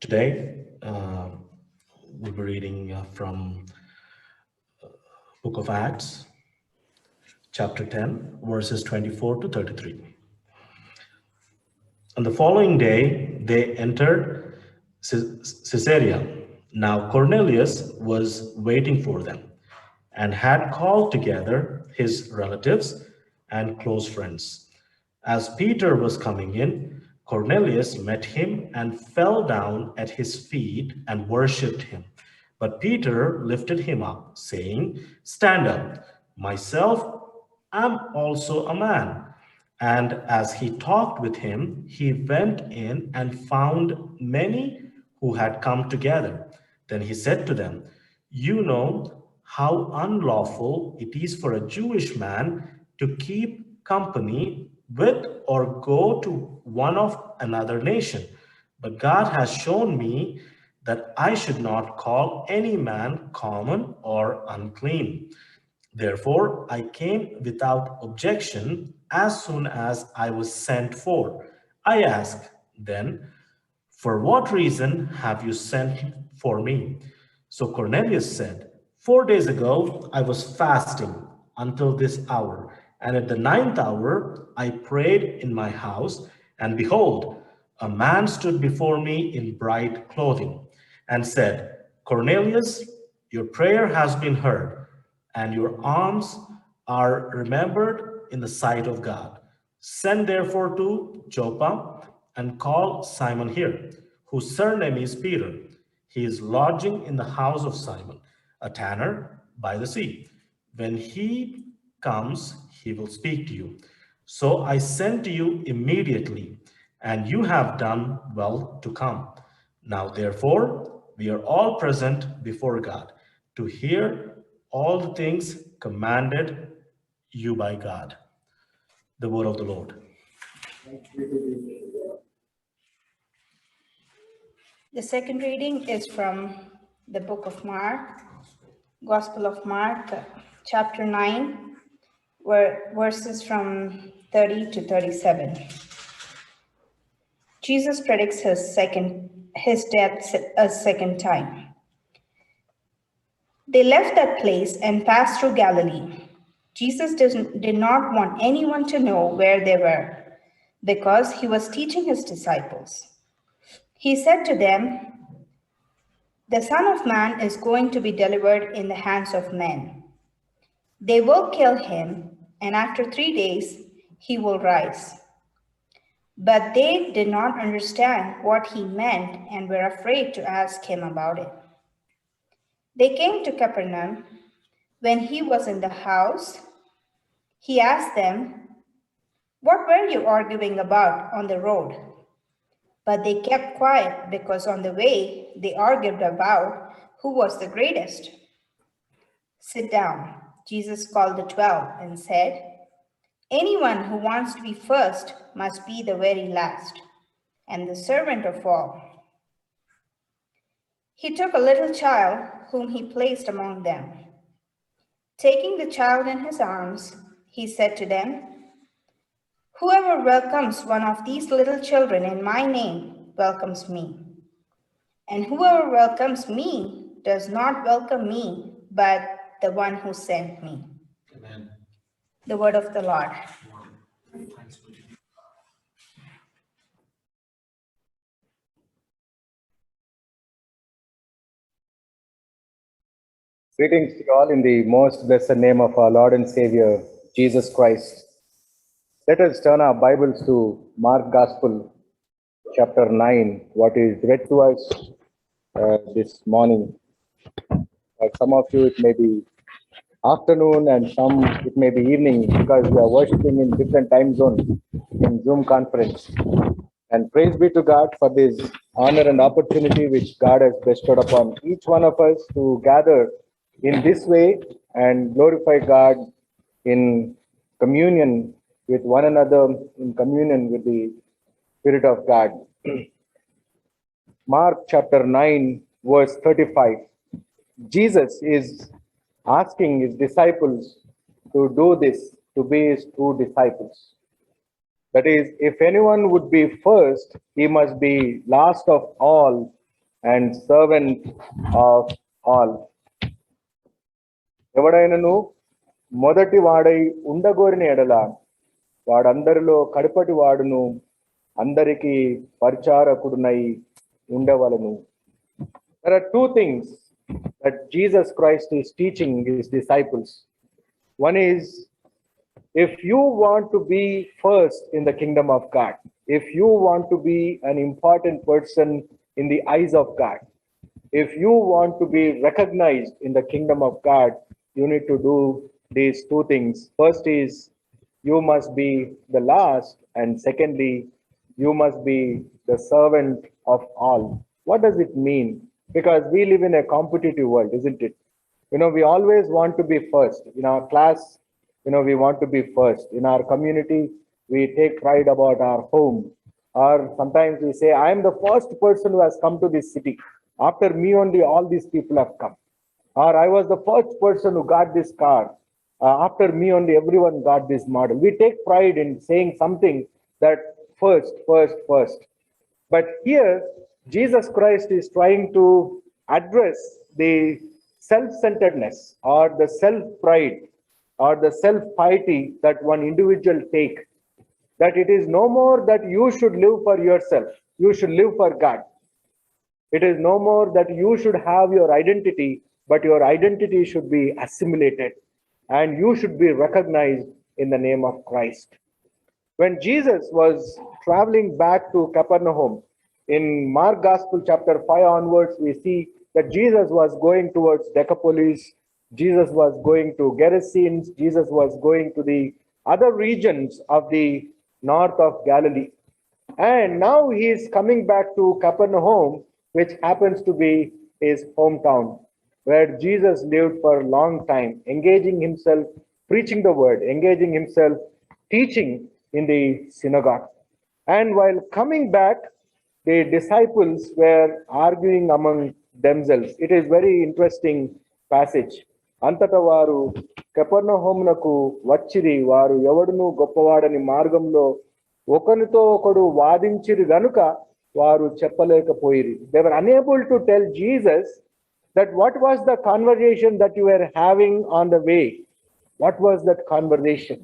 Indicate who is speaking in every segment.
Speaker 1: Today, we'll be reading from Book of Acts, chapter 10, verses 24 to 33. On the following day, they entered Caesarea. Now Cornelius was waiting for them and had called together his relatives and close friends. As Peter was coming in, Cornelius met him and fell down at his feet and worshipped him. But Peter lifted him up, saying, "Stand up, myself am also a man." And as he talked with him, he went in and found many who had come together. Then he said to them, "You know how unlawful it is for a Jewish man to keep company with or go to one of another nation. But God has shown me that I should not call any man common or unclean. Therefore, I came without objection as soon as I was sent for. I asked then, 'For what reason have you sent for me?' So Cornelius said, 4 days ago I was fasting until this hour, and at the ninth hour I prayed in my house, and behold, a man stood before me in bright clothing, and said, 'Cornelius, your prayer has been heard, and your alms are remembered in the sight of God. Send therefore to Joppa and call Simon here, whose surname is Peter. He is lodging in the house of Simon, a tanner by the sea. When he comes, he will speak to you.' So I sent to you immediately, and you have done well to come. Now, therefore, we are all present before God to hear all the things commanded you by God." The word of the Lord.
Speaker 2: The second reading is from the book of Mark, Gospel of Mark, chapter 9, verses from 30 to 37. Jesus predicts his death a second time. They left that place and passed through Galilee. Jesus did not want anyone to know where they were, because he was teaching his disciples. He said to them, "The Son of Man is going to be delivered in the hands of men. They will kill him, and after 3 days he will rise." But they did not understand what he meant and were afraid to ask him about it. They came to Capernaum. When he was in the house, he asked them, "What were you arguing about on the road?" But they kept quiet because on the way they argued about who was the greatest. "Sit down," Jesus called the 12 and said, "Anyone who wants to be first must be the very last and the servant of all." He took a little child whom he placed among them. Taking the child in his arms, he said to them, "Whoever welcomes one of these little children in my name welcomes me. And whoever welcomes me does not welcome me, but the one who sent me."
Speaker 1: Amen.
Speaker 2: The word of the Lord.
Speaker 1: Thanks be to you.
Speaker 3: Greetings to you all in the most blessed name of our Lord and Savior, Jesus Christ. Let us turn our Bibles to Mark Gospel, chapter 9, what is read to us this morning. Some of you, it may be afternoon, and some it may be evening, because we are worshiping in different time zones in Zoom conference. And praise be to God for this honor and opportunity which God has bestowed upon each one of us to gather in this way and glorify God in communion with one another, in communion with the Spirit of God. Mark chapter 9, verse 35. Jesus is asking his disciples to do this, to be his true disciples. That is, if anyone would be first, he must be last of all and servant of all. ఎవడైనను మొదటి వాడై ఉండగోరిన ఎడల వాడందరిలో కడపటి వాడును, అందరికీ పరిచారకుడునై ఉండవలను. There are two things that Jesus Christ is teaching his disciples. One is, if you want to be first in the kingdom of God, if you want to be an important person in the eyes of God, if you want to be recognized in the kingdom of God, you need to do these two things. First is, you must be the last, and secondly, you must be the servant of all. What does it mean? Because we live in a competitive world, isn't it? We always want to be first. In our class, we want to be first. In our community, we take pride about our home. Or sometimes we say, I am the first person who has come to this city. After me only, all these people have come. Or I was the first person who got this car. After me only, everyone got this model. We take pride in saying something that first. But here, Jesus Christ is trying to address the self-centeredness or the self-pride or the self-piety that one individual take. That it is no more that you should live for yourself. You should live for God. It is no more that you should have your identity, but your identity should be assimilated and you should be recognized in the name of Christ. When Jesus was traveling back to Capernaum, in Mark Gospel chapter 5 onwards, we see that Jesus was going towards Decapolis, Jesus was going to Gerasenes, Jesus was going to the other regions of the north of Galilee. And now he is coming back to Capernaum, which happens to be his hometown, where Jesus lived for a long time, engaging himself, preaching the word, engaging himself, teaching in the synagogue. And while coming back, the disciples were arguing among themselves. It is very interesting passage. అంతట వారు కపెర్నహూమునకు వచ్చిరి, వారు ఎవడును గొప్పవాడని మార్గంలో ఒకరితో ఒకడు వాదించిరి గనుక వారు చెప్పలేకపోయిరి. They were unable to tell Jesus that what was the conversation that you were having on the way. What was that conversation?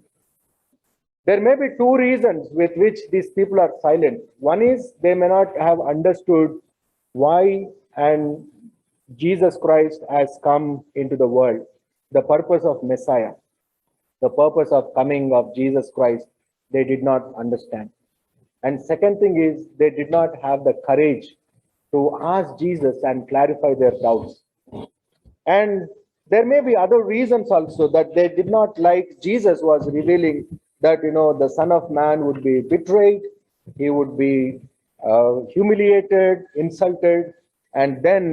Speaker 3: There may be two reasons with which these people are silent. One is they may not have understood why and Jesus Christ has come into the world, the purpose of Messiah, the purpose of coming of Jesus Christ, they did not understand. And second thing is they did not have the courage to ask Jesus and clarify their doubts. And there may be other reasons also that they did not like Jesus was revealing that, the Son of Man would be betrayed, he would be humiliated, insulted, and then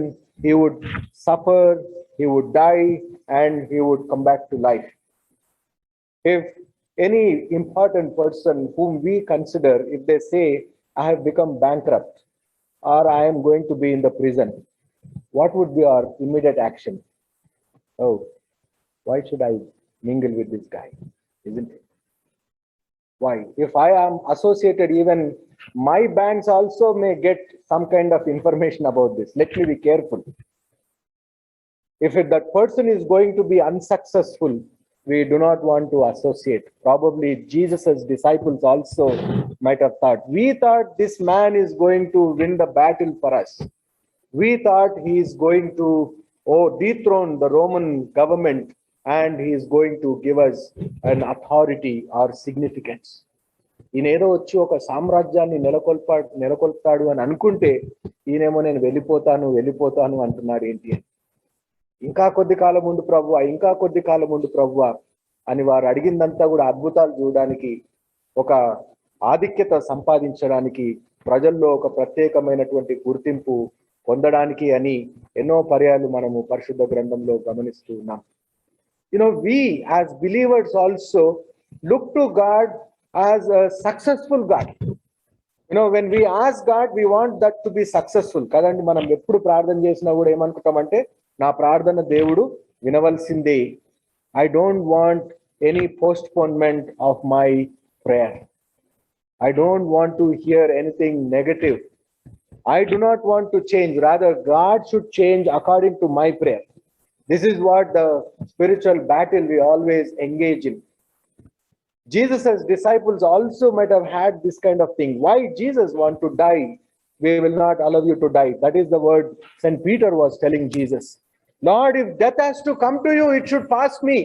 Speaker 3: he would suffer, he would die, and he would come back to life. If any important person whom we consider, if they say, I have become bankrupt or I am going to be in the prison, what would be our immediate action? Oh, why should I mingle with this guy? Isn't it? Why? If I am associated, even my banks also may get some kind of information about this. Let me be careful. If that person is going to be unsuccessful, we do not want to associate. Probably Jesus's disciples also might have thought, we thought this man is going to win the battle for us. We thought he is going to dethrone the Roman government and he is going to give us an authority or significance. ఈయనేదో వచ్చి ఒక సామ్రాజ్యాన్ని నెలకొల్పాడు అని అనుకుంటే ఈయనేమో నేను వెళ్ళిపోతాను అంటున్నాడు ఏంటి అని. ఇంకా కొద్ది కాలం ముందు ప్రభువా, ఇంకా కొద్ది కాలం ముందు ప్రభువా అని వారు అడిగిందంతా కూడా అద్భుతాలు చూడడానికి, ఒక ఆధిక్యత సంపాదించడానికి, ప్రజల్లో ఒక ప్రత్యేకమైనటువంటి గుర్తింపు పొందడానికి అని ఎన్నో పర్యాలు మనము పరిశుద్ధ గ్రంథంలో గమనిస్తూ ఉన్నాం. We as believers also look to God as a successful God. When we ask God, we want that to be successful. కదండి, మనం ఎప్పుడు ప్రార్థన చేసినా కూడా ఏమనుకుంటామంటే, నా ప్రార్థన దేవుడు వినవలసిందే. I don't want any postponement of my prayer. I don't want to hear anything negative. I do not want to change. Rather, God should change according to my prayer. This is what the spiritual battle we always engage in. Jesus' disciples also might have had this kind of thing. Why Jesus want to die? We will not allow you to die. That is the word St. Peter was telling Jesus. Lord, if death has to come to you, it should pass me.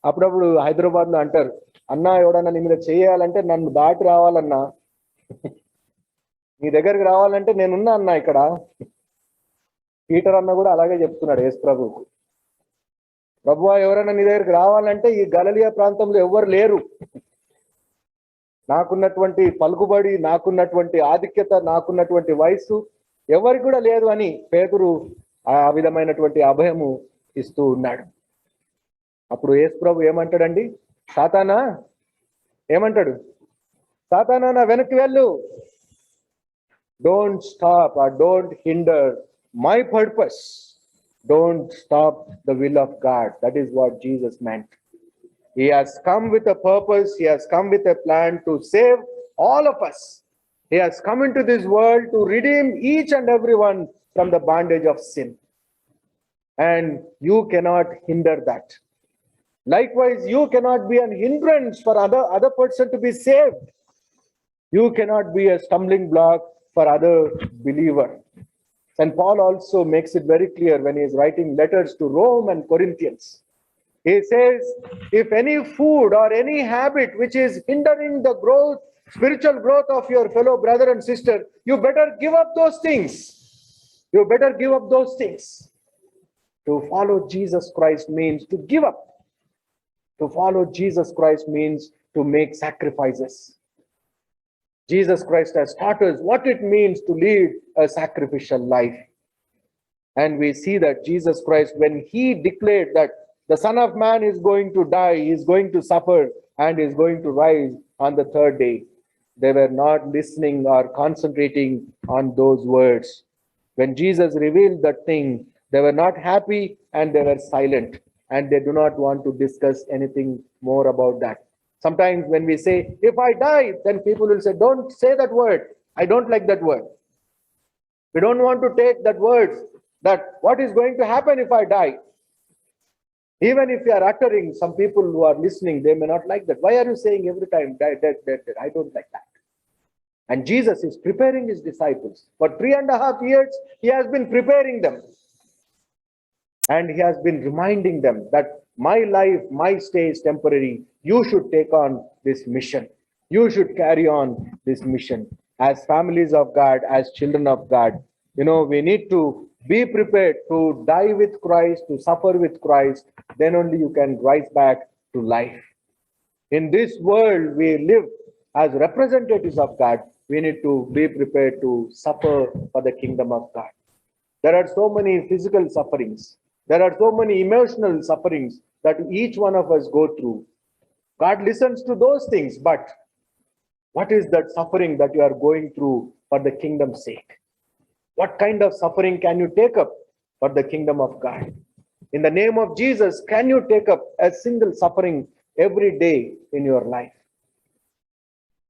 Speaker 3: అప్పుడప్పుడు హైదరాబాద్ లో అంటారు, అన్నా ఎవడన్నా నీ మీద చేయాలంటే నన్ను దాటి రావాలన్నా, నీ దగ్గరికి రావాలంటే నేనున్నా అన్నా ఇక్కడ. పీటర్ అన్న కూడా అలాగే చెప్తున్నాడు యేసు ప్రభువుకు, ప్రభువా ఎవరైనా నీ దగ్గరికి రావాలంటే ఈ గలిలయ ప్రాంతంలో ఎవరు లేరు, నాకున్నటువంటి పలుకుబడి, నాకున్నటువంటి ఆధిక్యత, నాకున్నటువంటి వయస్సు ఎవరికి కూడా లేదు అని పేతురు ఆ విధమైనటువంటి అభయము ఇస్తూ ఉన్నాడు. అప్పుడు యేసు ప్రభు ఏమంటాడండి, సాతానా ఏమంటాడు, సాతానా నా వెనక్కి వెళ్ళు, don't stop or don't hinder my purpose, don't stop the will of God. That is what Jesus meant. He has come with a purpose. He has come with a plan to save all of us. He has come into this world to redeem each and everyone from the bondage of sin. And you cannot hinder that. Likewise, you cannot be an hindrance for other person to be saved. You cannot be a stumbling block for other believer. And Paul also makes it very clear when he is writing letters to Rome and Corinthians. He says, if any food or any habit which is hindering the growth, spiritual growth of your fellow brother and sister, you better give up those things. You better give up those things. To follow Jesus Christ means to give up. To follow Jesus Christ means to make sacrifices. Jesus Christ has taught us what it means to lead a sacrificial life. And we see that Jesus Christ, when he declared that the Son of Man is going to die, he is going to suffer, and is going to rise on the third day, they were not listening or concentrating on those words. When Jesus revealed that thing, they were not happy and they were silent, and they do not want to discuss anything more about that. Sometimes when we say, if I die, then people will say, don't say that word. I don't like that word. We don't want to take that word, that what is going to happen if I die. Even if you are uttering, some people who are listening, they may not like that. Why are you saying every time, dead, dead, dead, dead? I don't like that. And Jesus is preparing his disciples. For 3.5 years, he has been preparing them. And he has been reminding them that my life, my stay is temporary. You should take on this mission. You should carry on this mission. As families of God, as children of God, we need to be prepared to die with Christ, to suffer with Christ. Then only you can rise back to life. In this world we live as representatives of God. We need to be prepared to suffer for the kingdom of God. There are so many physical sufferings. There are so many emotional sufferings that each one of us go through. God listens to those things, but what is that suffering that you are going through for the kingdom's sake? What kind of suffering can you take up for the kingdom of God? In the name of Jesus, can you take up a single suffering every day in your life?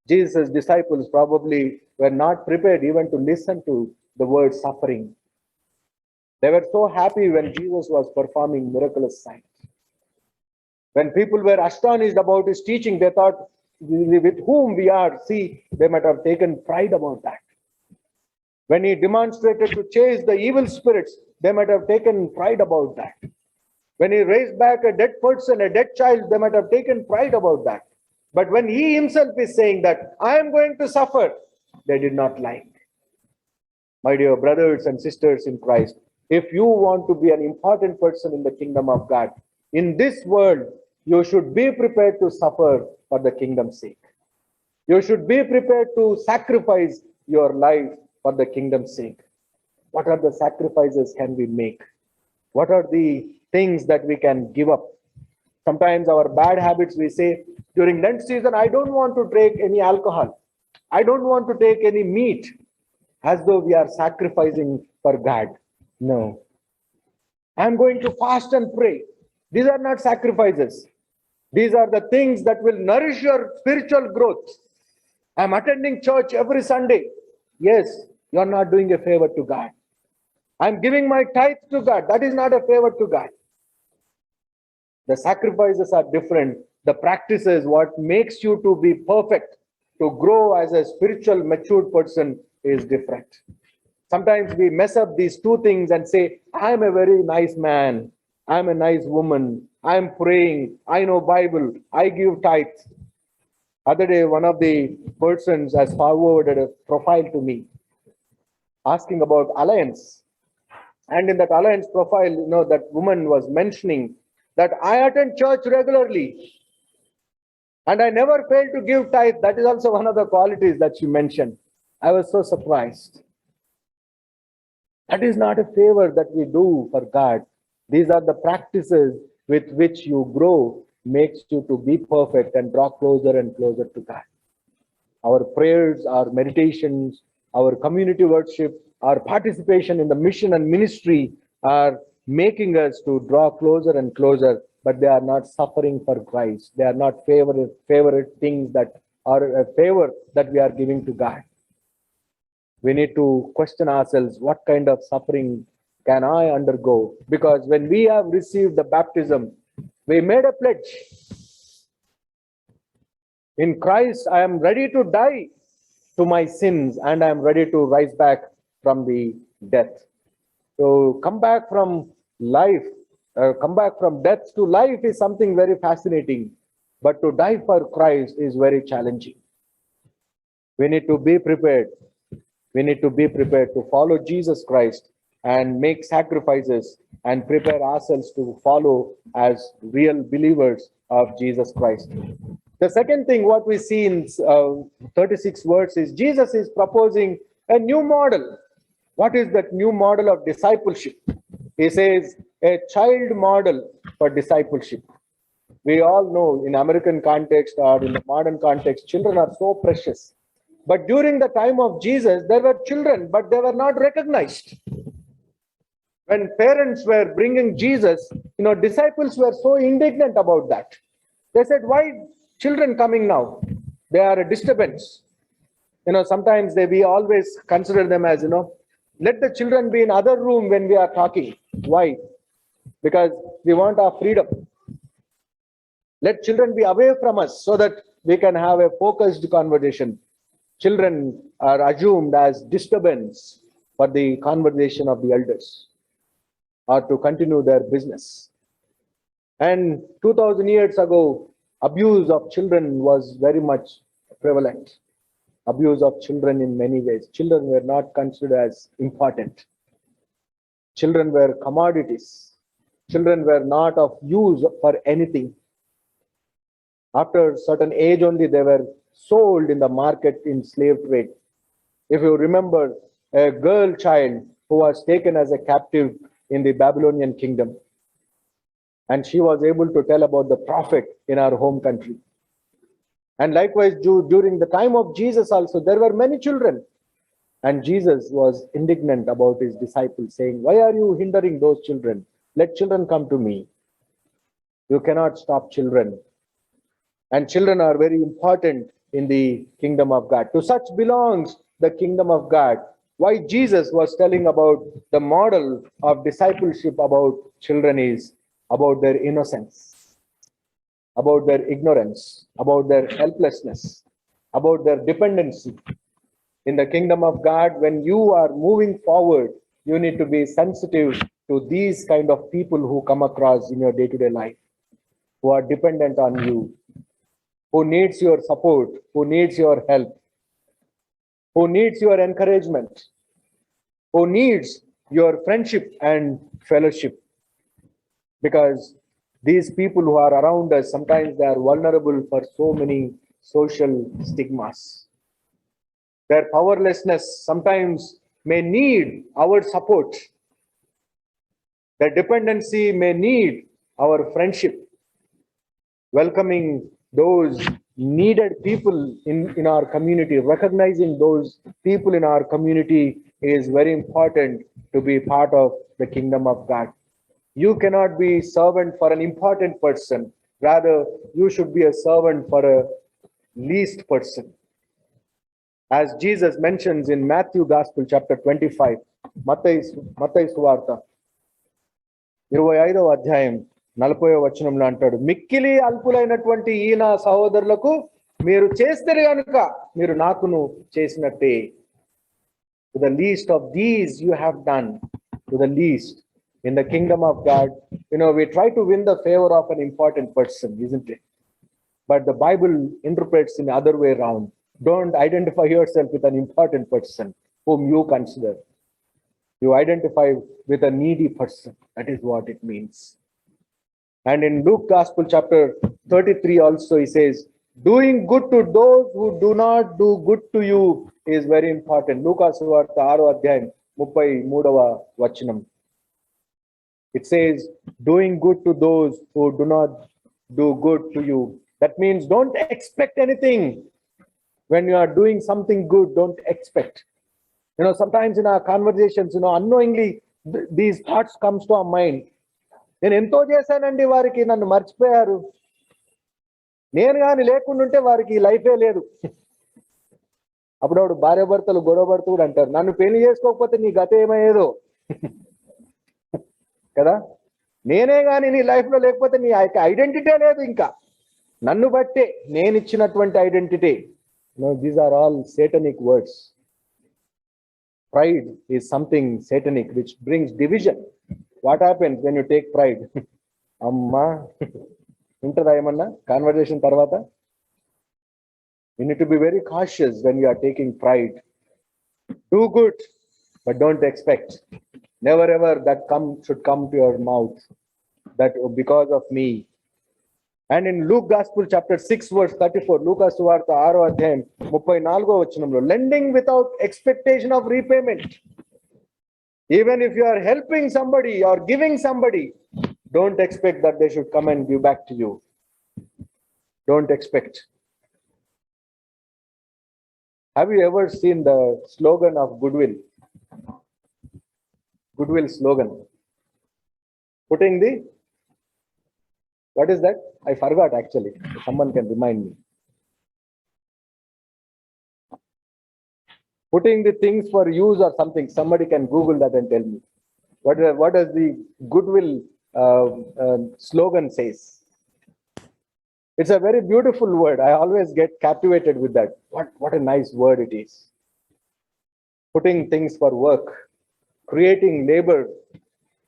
Speaker 3: Jesus' disciples probably were not prepared even to listen to the word suffering. They were so happy when Jesus was performing miraculous signs. When people were astonished about his teaching, they thought, with whom we are, see, they might have taken pride about that. When he demonstrated to chase the evil spirits, they might have taken pride about that. When he raised back a dead person, a dead child, they might have taken pride about that. But when he himself is saying that, I am going to suffer, they did not like. My dear brothers and sisters in Christ, if you want to be an important person in the kingdom of God, in this world, you should be prepared to suffer for the kingdom's sake. You should be prepared to sacrifice your life for the kingdom's sake. What are the sacrifices can we make? What are the things that we can give up? Sometimes our bad habits, we say, during Lent season, I don't want to take any alcohol. I don't want to take any meat, as though we are sacrificing for God. No. I'm going to fast and pray. These are not sacrifices. These are the things that will nourish your spiritual growth. I'm attending church every Sunday. Yes, You are not doing a favor to God. I'm giving my tithe to God. That is not a favor to God. The sacrifices are different. The practices, what makes you to be perfect, to grow as a spiritual matured person is different. Sometimes we mess up these two things and say, I'm a very nice man. I'm a nice woman. I'm praying. I know Bible. I give tithes. Other day, one of the persons has forwarded a profile to me asking about alliance. And in that alliance profile, that woman was mentioning that I attend church regularly and I never fail to give tithe. That is also one of the qualities that she mentioned. I was so surprised. That is not a favor that we do for God. These are the practices with which you grow, makes you to be perfect and draw closer and closer to God. Our prayers, our meditations, our community worship, our participation in the mission and ministry are making us to draw closer and closer, but they are not suffering for Christ. They are not favorite things that are a favor that we are giving to God. We need to question ourselves, what kind of suffering can I undergo? Because when we have received the baptism, we made a pledge. In Christ, I am ready to die to my sins and I am ready to rise back from the death. So come back from life, come back from death to life is something very fascinating. But to die for Christ is very challenging. We need to be prepared. We need to be prepared to follow Jesus Christ and make sacrifices and prepare ourselves to follow as real believers of Jesus Christ. The second thing, what we see in 36 words is Jesus is proposing a new model. What is that new model of discipleship? He says a child model for discipleship. We all know in American context or in the modern context, children are so precious. But during the time of Jesus, there were children, but they were not recognized. When parents were bringing Jesus, disciples were so indignant about that. They said, why children coming now? They are a disturbance. Sometimes we always consider them as, let the children be in other room when we are talking. Why? Because we want our freedom. Let children be away from us so that we can have a focused conversation. Children are assumed as disturbance for the conversation of the elders or to continue their business. And 2000 years ago, abuse of children was very much prevalent. Abuse of children in many ways. Children were not considered as important. Children were commodities. Children were not of use for anything. After a certain age only, they were sold in the market in slave trade. If you remember, a girl child who was taken as a captive in the Babylonian kingdom, and she was able to tell about the prophet in our home country. And likewise, during the time of Jesus also, there were many children. And Jesus was indignant about his disciples, saying, why are you hindering those children? Let children come to me. You cannot stop children. And children are very important in the kingdom of God. To such belongs the kingdom of God. Why Jesus was telling about the model of discipleship about children is about their innocence, about their ignorance, about their helplessness, about their dependency. In the kingdom of God, when you are moving forward, you need to be sensitive to these kind of people who come across in your day-to-day life, who are dependent on you, who needs your support, who needs your help, who needs your encouragement, who needs your friendship and fellowship. Because these people who are around us, sometimes they are vulnerable for so many social stigmas. Their powerlessness sometimes may need our support. Their dependency may need our friendship. Welcoming those needed people in our community, recognizing those people in our community is very important to be part of the kingdom of God. You cannot be servant for an important person. Rather, you should be a servant for a least person. as Jesus mentions in Matthew Gospel chapter 25, మత్తయి సువార్త 25వ అధ్యాయం 40వ వచనంలో అంటాడు, మిక్కిలి అల్పులైనటువంటి ఈ నా సహోదరులకు మీరు చేస్తే గనుక మీరు నాకును చేసినట్టే. To the least of these you have done, to the least in the kingdom of God. We try to win the favor of an important person, isn't it? But the Bible interprets in the other way around. Don't identify yourself with an important person whom you consider. You identify with a needy person. That is what it means. And in Luke Gospel chapter 33 also he says, doing good to those who do not do good to you is very important. Luka suvarta 6వ అధ్యాయం 33వ వచనం. It says, doing good to those who do not do good to you. That means don't expect anything. When you are doing something good, don't expect. Sometimes in our conversations, unknowingly, these thoughts comes to our mind. నేను ఎంతో చేశానండి, వారికి నన్ను మర్చిపోయారు. నేను కానీ లేకుండాంటే వారికి లైఫే లేదు. అప్పుడప్పుడు భార్యాభర్తలు గొడవ పడుతూ కూడా అంటారు, నన్ను పెళ్లి చేసుకోకపోతే నీ గత ఏమయ్యేదో కదా, నేనే కానీ నీ లైఫ్ లో లేకపోతే నీ ఐడెంటిటీ లేదు, ఇంకా నన్ను బట్టే నేను ఇచ్చినటువంటి identity. These are all satanic words. Pride is something satanic which brings division. What happens when you take pride? Amma ఉంటుందా ఏమన్నా కాన్వర్జేషన్ తర్వాత? You need to be very cautious when you are taking pride. Do good, but don't expect. Never ever that should come to your mouth that because of me. And in Luke Gospel chapter 6 verse 34, Luka suvarta 6వ అధ్యాయం 34వ వచనంలో, lending without expectation of repayment. Even if you are helping somebody or giving somebody, don't expect that they should come and give back to you. Don't expect. Have you ever seen the slogan of Goodwill? Goodwill slogan. Putting the, what is that? I forgot actually. Someone can remind me. Putting the things for use or something. Somebody can Google that and tell me. What does the Goodwill slogan says? It's a very beautiful word. I always get captivated with that. What a nice word it is. Putting things for work, creating labor,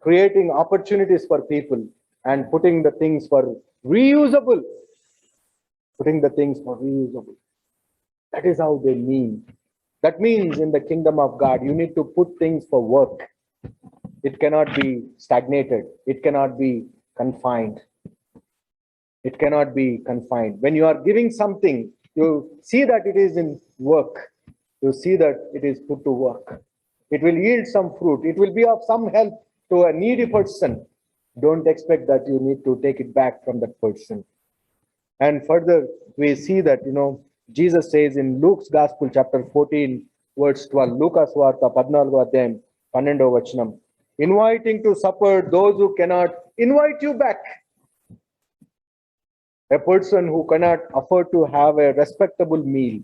Speaker 3: creating opportunities for people, and putting the things for reusable. Putting the things for reusable. That is how they mean. That means in the kingdom of God, you need to put things for work. It cannot be stagnated. It cannot be confined. It cannot be confined. When you are giving something, you see that it is in work. You see that it is put to work. It will yield some fruit. It will be of some help to a needy person. Don't expect that you need to take it back from that person. And further, we see that, Jesus says in Luke's Gospel, chapter 14, verse 12, Luka suvarta 14వ అధ్యాయం 12వ వచనం, inviting to supper those who cannot invite you back. A person who cannot afford to have a respectable meal,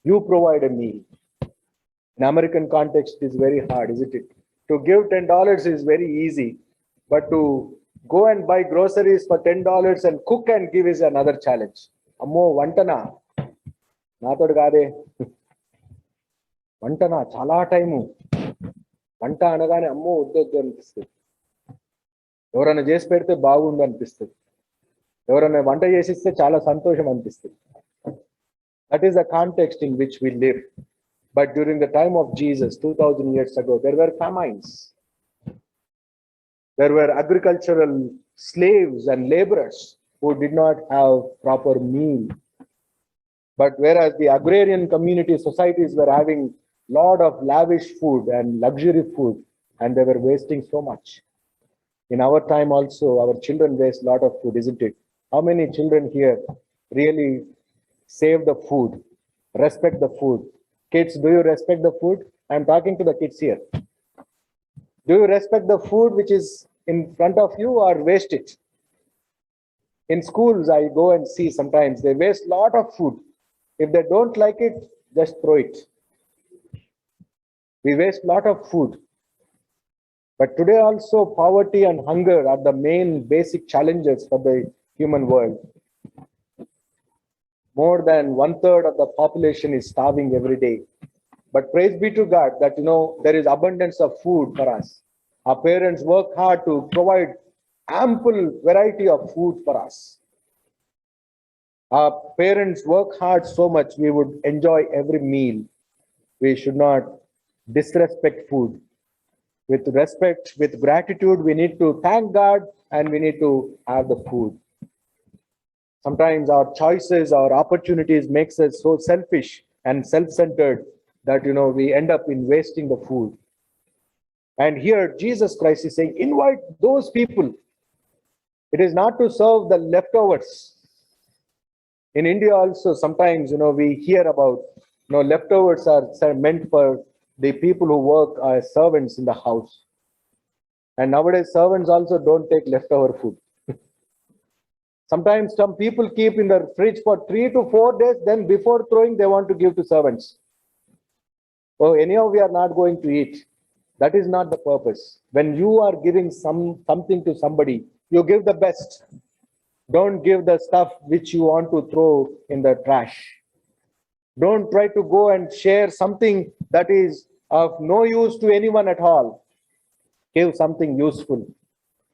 Speaker 3: you provide a meal. In American context, it is very hard, isn't it? To give $10 is very easy, but to go and buy groceries for $10 and cook and give is another challenge. Ammo vantana నాతోడు కాదే, వంటనా చాలా time, వంట అనగానే అమ్మో వద్దొద్దు అనిపిస్తుంది. ఎవరైనా చేసి పెడితే బాగుండు అనిపిస్తుంది. ఎవరైనా వంట చేసిస్తే చాలా సంతోషం అనిపిస్తుంది. That is the context in which we live. But during the time of Jesus, 2000 years ago, there were famines. There were agricultural slaves and laborers who did not have proper meal. But whereas the agrarian community societies were having lot of lavish food and luxury food, and they were wasting so much. In our time also, our children waste a lot of food, isn't it? How many children here really save the food, respect the food? Kids, do you respect the food? I'm talking to the kids here. Do you respect the food which is in front of you or waste it? In schools, I go and see sometimes they waste a lot of food. If they don't like it, just throw it. We waste a lot of food. But today also poverty and hunger are the main basic challenges for the human world. More than 1/3 of the population is starving every day. But praise be to God that there is abundance of food for us. Our parents work hard to provide ample variety of food for us. Our parents work hard so much we would enjoy every meal. We should not disrespect food. With respect, with gratitude, we need to thank God and we need to have the food. Sometimes our choices, our opportunities makes us so selfish and self-centered that we end up in wasting the food. And here Jesus Christ is saying, invite those people. It is not to serve the leftovers. In India also, sometimes we hear about leftovers are meant for the people who work as servants in the house. And nowadays servants also don't take leftover food. Sometimes some people keep in the fridge for 3 to 4 days, then before throwing they want to give to servants. Oh, anyhow we are not going to eat. That is not the purpose. When you are giving something to somebody, you give the best. Don't give the stuff which you want to throw in the trash. Don't try to go and share something that is of no use to anyone at all. Give something useful.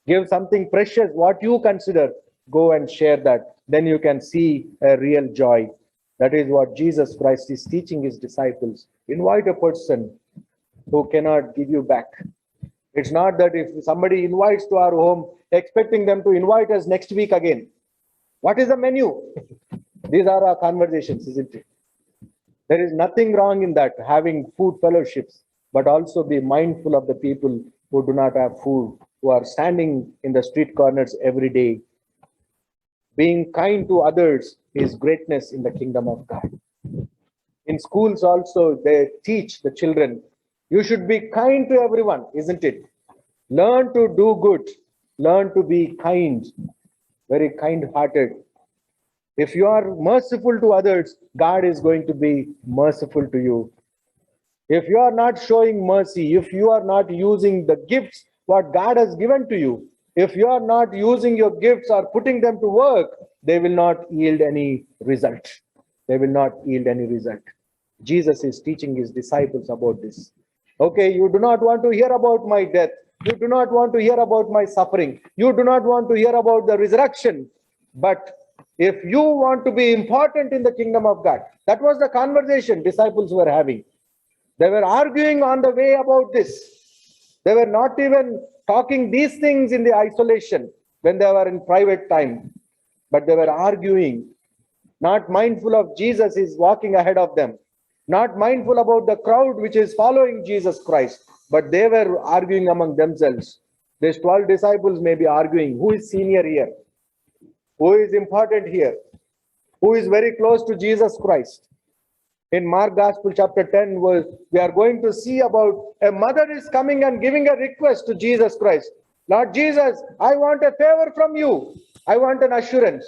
Speaker 3: Give something precious, what you consider. Go and share that. Then you can see a real joy. That is what Jesus Christ is teaching his disciples. Invite a person who cannot give you back. It's not that if somebody invites to our home, expecting them to invite us next week again. What is the menu? These are our conversations, isn't it? There is nothing wrong in that, having food fellowships, but also be mindful of the people who do not have food, who are standing in the street corners every day. Being kind to others is greatness in the kingdom of God. In schools also, they teach the children, you should be kind to everyone, isn't it? Learn to do good. Learn to be kind, very kind-hearted. If you are merciful to others, God is going to be merciful to you. If you are not showing mercy, if you are not using the gifts what God has given to you, if you are not using your gifts or putting them to work, they will not yield any result. They will not yield any result. Jesus is teaching his disciples about this. Okay, you do not want to hear about my death. You do not want to hear about my suffering. You do not want to hear about the resurrection. But if you want to be important in the kingdom of God, that was the conversation disciples were having. They were arguing on the way about this. They were not even talking these things in the isolation when they were in private time. But they were arguing, not mindful of Jesus is walking ahead of them, not mindful about the crowd which is following Jesus Christ, but they were arguing among themselves. These 12 disciples may be arguing, who is senior here? Who is important here? Who is very close to Jesus Christ? In Mark Gospel chapter 10, we are going to see about a mother is coming and giving a request to Jesus Christ. Lord Jesus, I want a favor from you. I want an assurance.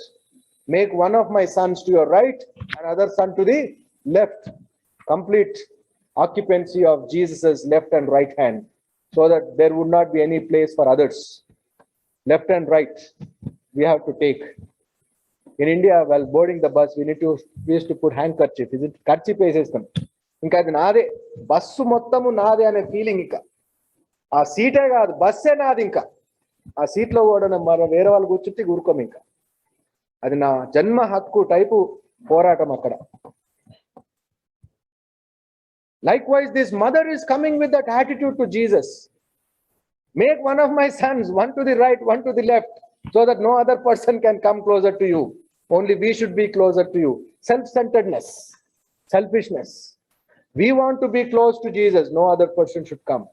Speaker 3: Make one of my sons to your right, another son to the left. Complete occupancy of Jesus's left and right hand, so that there would not be any place for others. Left and right, we have to take. In India, while boarding the bus, we used to put handkerchief. Is it kerchief వేసేస్తాం ఇంకా అది నాదే bus మొత్తము నాదే అనే feeling ఇంకా ఆ సీటే కాదు బస్సే నాది ఇంకా ఆ సీట్లో కూడా మరి వేరే వాళ్ళు కూర్చుంటే ఊరుకోం ఇంకా అది నా జన్మ హక్కు టైపు పోరాటం అక్కడ. Likewise, this mother is coming with that attitude to Jesus. Make one of my sons, one to the right, one to the left, so that no other person can come closer to you. Only we should be closer to you. Self-centeredness, selfishness. We want to be close to Jesus. No other person should come.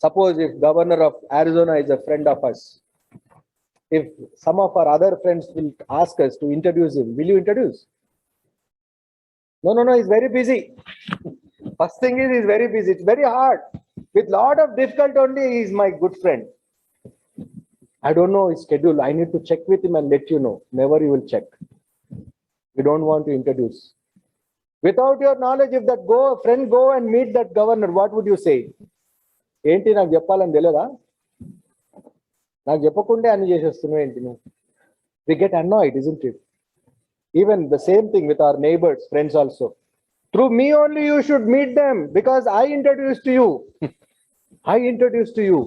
Speaker 3: Suppose if governor of Arizona is a friend of us, if some of our other friends will ask us to introduce him, will you introduce? No, he's very busy. First thing is, he's very busy. It's very hard. With lot of difficulty only, he's my good friend. I don't know his schedule. I need to check with him and let you know. Never you will check. You don't want to introduce. Without your knowledge, if that friend go and meet that governor, what would you say? ఏంటి నాకు చెప్పాలని తెలియదా? నాకు చెప్పకుండే అన్ని చేసేస్తున్నావు ఏంటి నువ్వు? We get annoyed, isn't it? Even the same thing with our neighbors, friends also. Through me only you should meet them because I introduced to you. I introduced to you.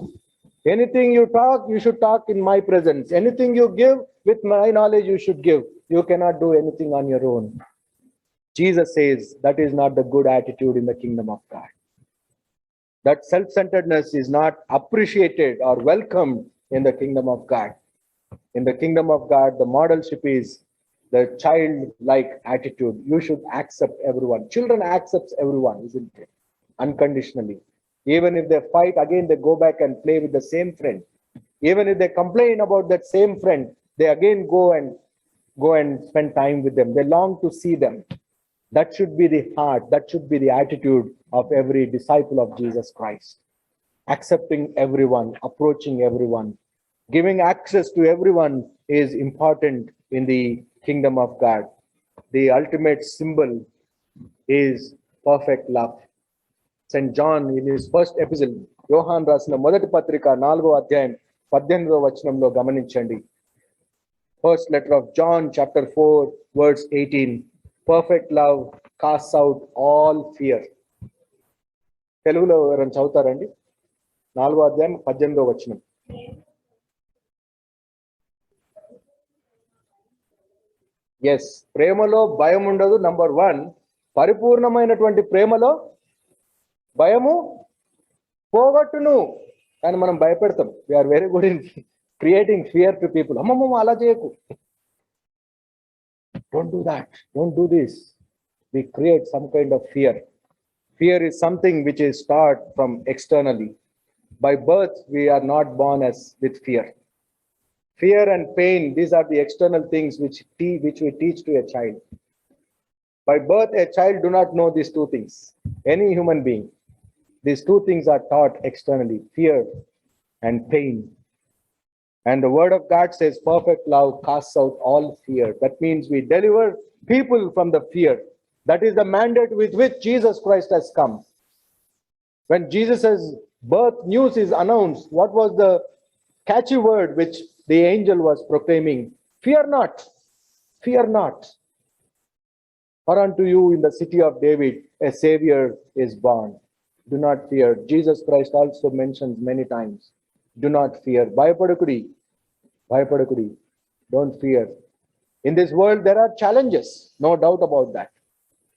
Speaker 3: Anything you talk, you should talk in my presence. Anything you give, with my knowledge, you should give. You cannot do anything on your own. Jesus says that is not the good attitude in the kingdom of God. That self-centeredness is not appreciated or welcomed in the kingdom of God. In the kingdom of God, the modelship is the childlike attitude. You should accept everyone. Children accepts everyone, isn't it? Unconditionally. Even if they fight, again they go back and play with the same friend. Even if they complain about that same friend, they again go and spend time with them. They long to see them. That should be the heart, that should be the attitude of every disciple of Jesus Christ. Accepting everyone, approaching everyone, giving access to everyone is important in the kingdom of God. The ultimate symbol is perfect love. St. John in his first epistle, యోహాన్ రాసిన మొదటి పత్రిక 4వ అధ్యాయం 18వ వచనంలో గమనించండి. First letter of John, chapter 4, verse 18. Perfect love casts out all fear. తెలుగులో ఎవరైనా చదువుతారండి? 4వ అధ్యాయం 18వ వచనం. ఎస్, ప్రేమలో భయం ఉండదు. నంబర్ 1, పరిపూర్ణమైనటువంటి ప్రేమలో భయము పోగొట్టును. కానీ మనం భయపెడతాం. We're very good in creating fear to people. అమ్మమ్మ అలా చేయకు, don't do that, don't do this. We create some kind of fear. Fear is something which is taught from externally. By birth, we are not born as with fear. Fear and pain, these are the external things which we teach to a child. By birth, a child do not know these two things. Any human being, these two things are taught externally, fear and pain. And the word of God says perfect love casts out all fear. That means we deliver people from the fear. That is the mandate with which Jesus Christ has come. When Jesus' birth news is announced, what was the catchy word which the angel was proclaiming? Fear not, fear not. For unto you in the city of David a savior is born. Do not fear. Jesus Christ also mentions many times, do not fear. Bhayapadakudi, bhayapadakudi. Don't fear. In this world there are challenges, no doubt about that.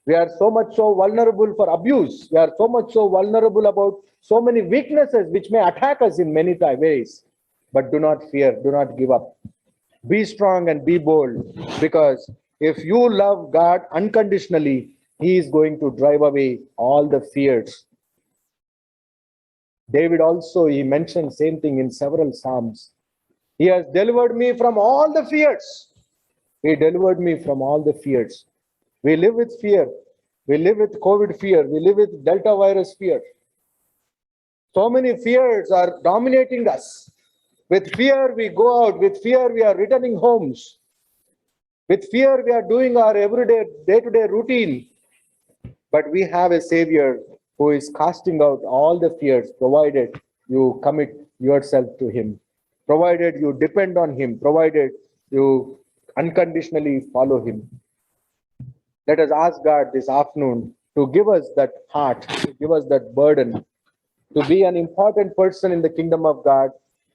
Speaker 3: We are so much so vulnerable for abuse. We are so much so vulnerable about so many weaknesses which may attack us in many ways. But do not fear, do not give up. Be strong and be bold, because if you love God unconditionally, He is going to drive away all the fears. David also, he mentioned same thing in several Psalms. He has delivered me from all the fears. He delivered me from all the fears. We live with fear. We live with COVID fear. We live with Delta virus fear. So many fears are dominating us. With fear, we go out. With fear, we are returning homes. With fear, we are doing our everyday, day-to-day routine. But we have a Savior who is casting out all the fears, provided you commit yourself to Him, provided you depend on Him, provided you unconditionally follow Him. Let us ask God this afternoon to give us that heart, to give us that burden, to be an important person in the kingdom of God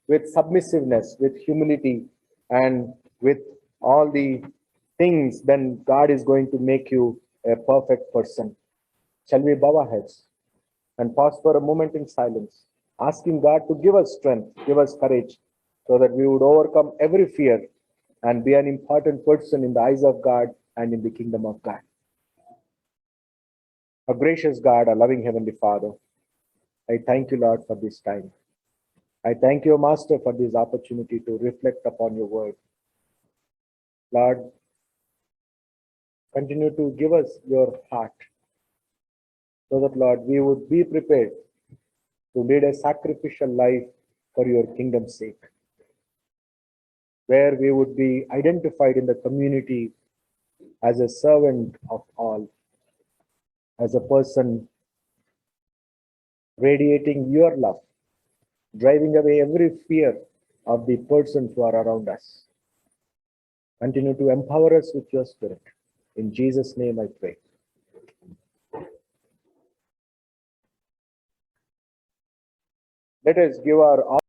Speaker 3: with submissiveness, with humility, and with all the things. Then God is going to make you a perfect person. Shall we bow our heads and pause for a moment in silence, asking God to give us strength, give us courage, so that we would overcome every fear and be an important person in the eyes of God and in the kingdom of God. Our gracious God, our loving Heavenly Father, I thank you, Lord, for this time. I thank you, Master, for this opportunity to reflect upon your word. Lord, continue to give us your heart, so that, Lord, we would be prepared to lead a sacrificial life for your kingdom's sake, where we would be identified in the community as a servant of all, as a person radiating your love, driving away every fear of the persons who are around us. Continue to empower us with your spirit. In Jesus' name I pray. Let us give our